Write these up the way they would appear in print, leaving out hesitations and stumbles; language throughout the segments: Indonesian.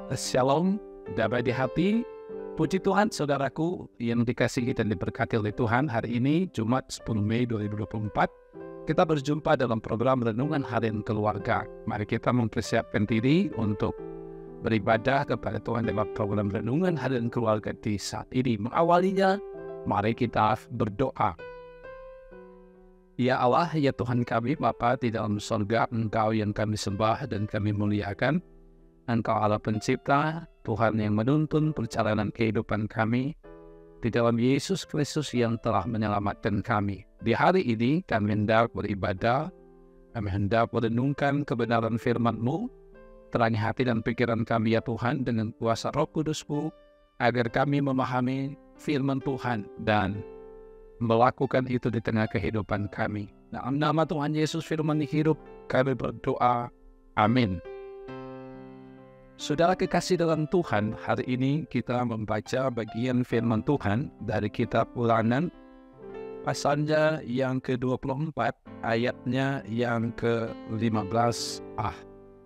Shalom, damai di hati. Puji Tuhan saudaraku yang dikasihi dan diberkati oleh Tuhan. Hari ini Jumat 10 Mei 2024 kita berjumpa dalam program Renungan Harian Keluarga. Mari kita mempersiapkan diri untuk beribadah kepada Tuhan dalam program Renungan Harian Keluarga di saat ini. Mengawalinya, mari kita berdoa. Ya Allah, ya Tuhan kami, Bapa di dalam surga, Engkau yang kami sembah dan kami muliakan. Engkau Allah pencipta, Tuhan yang menuntun perjalanan kehidupan kami di dalam Yesus Kristus yang telah menyelamatkan kami. Di hari ini kami hendak beribadah, kami hendak merenungkan kebenaran firman-Mu, terangi hati dan pikiran kami ya Tuhan dengan kuasa Roh Kudus-Mu, agar kami memahami firman Tuhan dan melakukan itu di tengah kehidupan kami. Dalam nama Tuhan Yesus firman hidup, kami berdoa. Amin. Saudara kekasih dalam Tuhan, hari ini kita membaca bagian firman Tuhan dari kitab Ulangan, pasalnya yang ke-24, ayatnya yang ke-15a.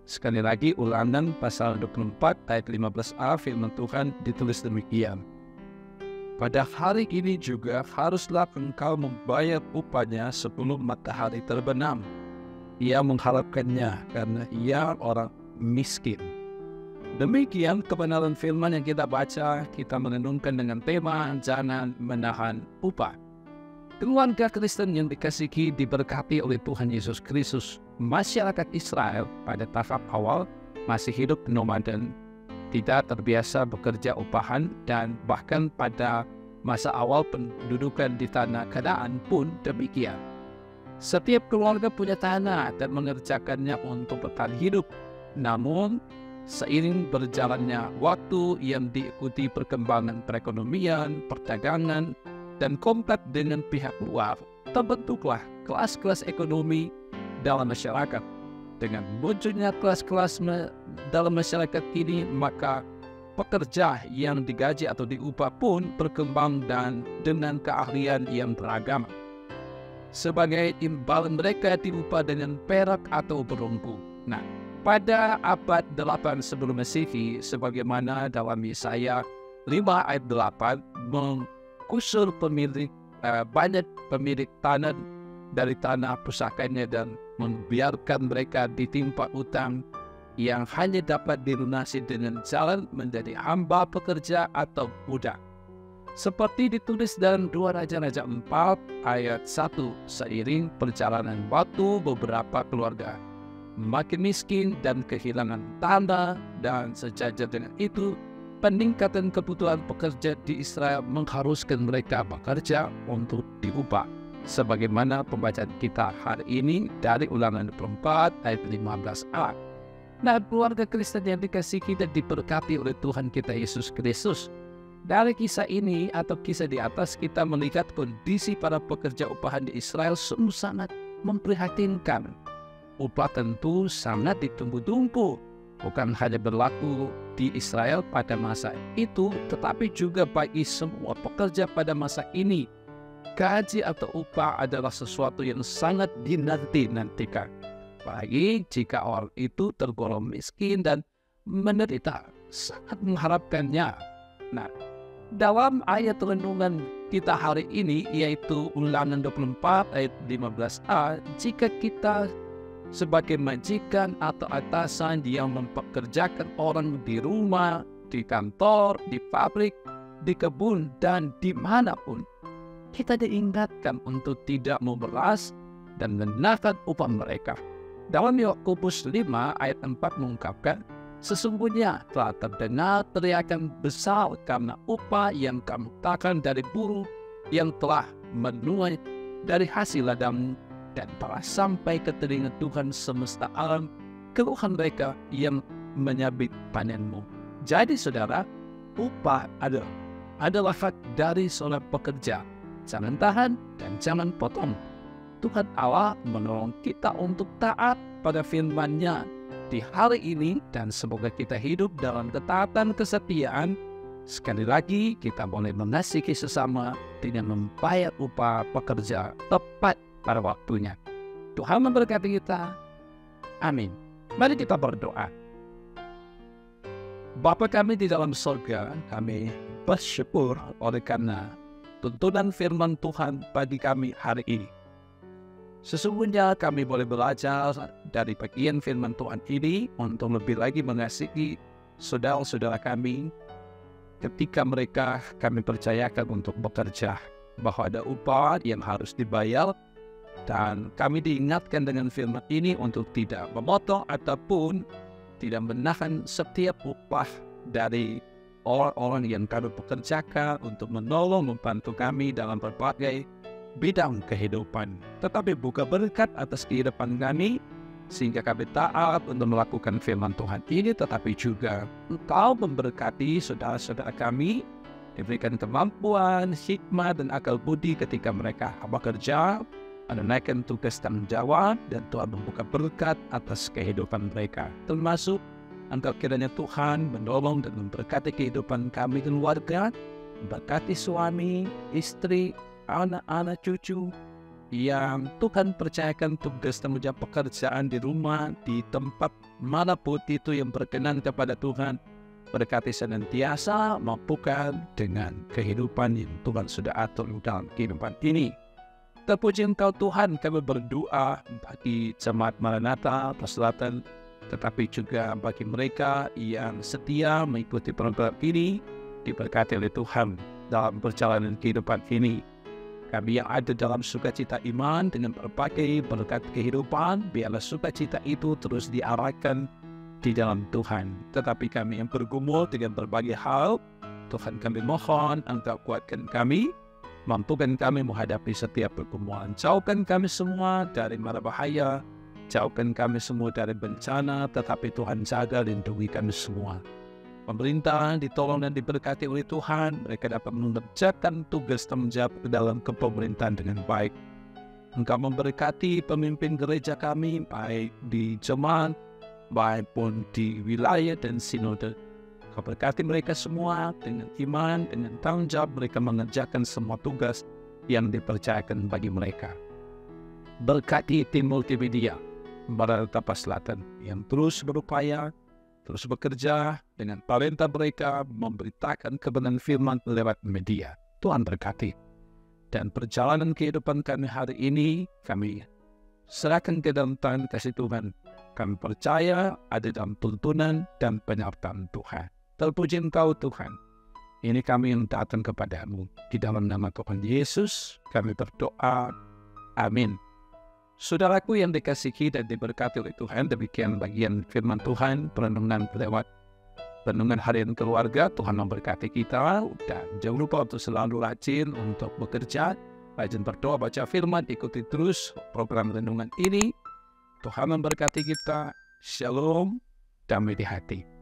Sekali lagi, Ulangan pasal 24, ayat 15a, firman Tuhan ditulis demikian. Pada hari ini juga haruslah engkau membayar upahnya sebelum matahari terbenam. Ia mengharapkannya karena ia orang miskin. Demikian kebenaran firman yang kita baca, kita merenungkan dengan tema jangan menahan upah. Keluarga Kristen yang dikasihi diberkati oleh Tuhan Yesus Kristus, masyarakat Israel pada tahap awal masih hidup nomaden, tidak terbiasa bekerja upahan, dan bahkan pada masa awal pendudukan di tanah Kanaan pun demikian. Setiap keluarga punya tanah dan mengerjakannya untuk bertahan hidup. Namun, seiring berjalannya waktu yang diikuti perkembangan perekonomian, perdagangan, dan kontak dengan pihak luar, terbentuklah kelas-kelas ekonomi dalam masyarakat. Dengan munculnya kelas-kelas dalam masyarakat ini, maka pekerja yang digaji atau diupah pun berkembang dan dengan keahlian yang beragam. Sebagai imbalan mereka diupah dengan perak atau perunggu. Nah, pada abad 8 sebelum Masehi, sebagaimana dalam Yesaya 5 ayat 8, mengusir banyak pemilik tanah dari tanah pusakanya dan membiarkan mereka ditimpa utang yang hanya dapat dilunasi dengan jalan menjadi hamba pekerja atau budak. Seperti ditulis dalam 2 Raja-Raja 4 ayat 1, seiring perjalanan waktu beberapa keluarga makin miskin dan kehilangan tanah, dan sejajar dengan itu peningkatan kebutuhan pekerja di Israel mengharuskan mereka bekerja untuk diupah. Sebagaimana pembacaan kita hari ini dari Ulangan 24 ayat 15a. Nah, keluarga Kristen yang dikasihi dan diberkati oleh Tuhan kita Yesus Kristus, dari kisah ini atau kisah di atas kita melihat kondisi para pekerja upahan di Israel sungguh sangat memprihatinkan. Upah tentu sangat ditunggu-tunggu, bukan hanya berlaku di Israel pada masa itu, tetapi juga bagi semua pekerja pada masa ini. Gaji atau upah adalah sesuatu yang sangat dinanti-nantikan, apalagi jika orang itu tergolong miskin dan menderita, sangat mengharapkannya. Nah, dalam ayat renungan kita hari ini, yaitu Ulangan 24 ayat 15a, jika kita sebagai majikan atau atasan yang mempekerjakan orang di rumah, di kantor, di pabrik, di kebun, dan dimanapun, kita diingatkan untuk tidak memeras dan menahan upah mereka. Dalam Yakobus 5 ayat 4 mengungkapkan, sesungguhnya telah terdengar teriakan besar karena upah yang kamu tahan dari buruh yang telah menuai dari hasil ladangmu, dan telah sampai ke telinga Tuhan semesta alam keluhan mereka yang menyabit panenmu. Jadi saudara, upah adalah hak dari seorang pekerja. Jangan tahan dan jangan potong. Tuhan Allah menolong kita untuk taat pada firman-Nya di hari ini, dan semoga kita hidup dalam ketaatan kesetiaan. Sekali lagi, kita boleh mengasihi sesama dengan membayar upah pekerja tepat pada waktunya. Tuhan memberkati kita. Amin. Mari kita berdoa. Bapa kami di dalam sorga, kami bersyukur oleh karena tuntunan firman Tuhan bagi kami hari ini. Sesungguhnya kami boleh belajar dari bagian firman Tuhan ini untuk lebih lagi mengasihi saudara-saudara kami ketika mereka kami percayakan untuk bekerja, bahwa ada upah yang harus dibayar, dan kami diingatkan dengan firman ini untuk tidak memotong ataupun tidak menahan setiap upah dari orang-orang yang kami pekerjakan untuk menolong membantu kami dalam berbagai bidang kehidupan, tetapi buka berkat atas kehidupan kami sehingga kami taat untuk melakukan firman Tuhan ini, tetapi juga Engkau memberkati saudara-saudara kami, diberikan kemampuan, hikmat, dan akal budi ketika mereka bekerja, menunaikan tugas tanggung jawab, dan Tuhan membuka berkat atas kehidupan mereka. Termasuk Engkau kiranya Tuhan menolong dan memberkati kehidupan kami keluarga, memberkati suami, istri, anak-anak, cucu yang Tuhan percayakan tugas tanggung jawab pekerjaan di rumah, di tempat manapun itu yang berkenan kepada Tuhan. Berkati senantiasa, mampukan dengan kehidupan yang Tuhan sudah atur dalam kehidupan ini. Terpuji Engkau Tuhan, kami berdoa bagi jemaat Maranatha Selatan, tetapi juga bagi mereka yang setia mengikuti program ini, diberkati oleh Tuhan dalam perjalanan kehidupan ini. Kami yang ada dalam sukacita iman dengan berbagai berkat kehidupan, biarlah sukacita itu terus diarahkan di dalam Tuhan. Tetapi kami yang bergumul dengan berbagai hal, Tuhan kami mohon Engkau kuatkan kami, mampukan kami menghadapi setiap pergumulan. Jauhkan kami semua dari mara bahaya, jauhkan kami semua dari bencana, tetapi Tuhan jaga lindungi kami semua. Pemerintah ditolong dan diberkati oleh Tuhan, mereka dapat mengerjakan tugas tanggung jawab dalam kepemerintahan dengan baik. Engkau memberkati pemimpin gereja kami, baik di jemaat, baik pun di wilayah dan sinode. Engkau berkati mereka semua dengan iman, dengan tanggung jawab mereka mengerjakan semua tugas yang dipercayakan bagi mereka. Berkati tim multimedia Maranatha Selatan yang terus berupaya, terus bekerja dengan talenta mereka memberitakan kebenaran firman lewat media. Tuhan berkati. Dan perjalanan kehidupan kami hari ini, kami serahkan ke dalam tangan kasih Tuhan. Kami percaya ada dalam tuntunan dan penyertaan Tuhan. Terpuji Engkau Tuhan. Ini kami yang datang kepadamu. Di dalam nama Tuhan Yesus, kami berdoa. Amin. Saudaraku yang dikasihi dan diberkati oleh Tuhan, demikian bagian firman Tuhan, perenungan lewat renungan harian keluarga. Tuhan memberkati kita, dan jangan lupa untuk selalu rajin untuk bekerja, rajin berdoa, baca firman, ikuti terus program renungan ini. Tuhan memberkati kita. Shalom, damai di hati.